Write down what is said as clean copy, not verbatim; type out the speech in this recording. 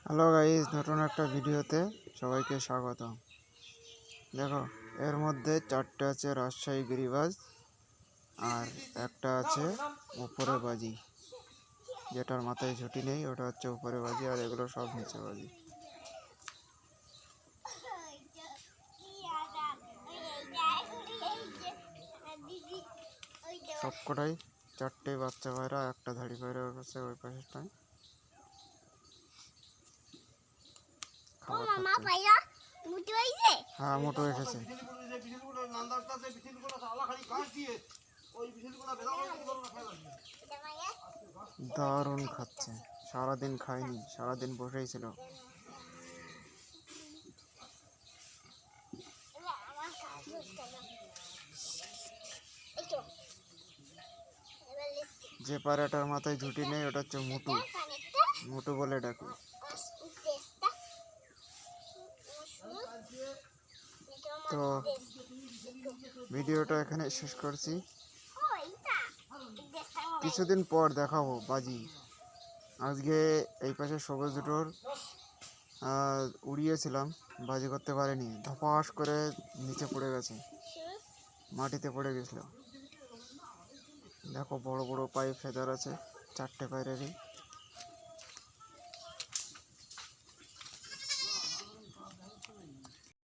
Hello guys, নতুন একটা ভিডিওতে সবাইকে স্বাগত। দেখো, এর মধ্যে চারটে আছে রাজশাহী গিরিবাজ, আর একটা আছে উপরে বাজি, যেটার মাথায় ঝুঁটি নেই, ওটা হচ্ছে উপরে বাজি, আর এগুলো সব নিচে বাজি। সবকটাই চারটে বাচ্চা পায়রা, একটা ধাড়ি পায়রা আছে ওই পাশেরটায় খাবার খাচ্ছে। হ্যাঁ, মোটো এসেছে। দারুণ খাচ্ছে, সারাদিন খায়নি, সারাদিন বসেই ছিল। যে পায়রাটার মাথায় ঝুঁটি নেই ওটা হচ্ছে মুটু, মুটু বলে ডাকে। তো ভিডিওটা এখানে শেষ করছি, কিছুদিন পর দেখাবো বাজি। আজকে এই পাশে সবুজ দুটোর উড়িয়েছিলাম, বাজি করতে পারেনি, ধপাস করে নিচে পড়ে গেছে, মাটিতে পড়ে গেছিল। দেখো বড় বড় পায়ে ফেদার আছে চারটে পায়রারই।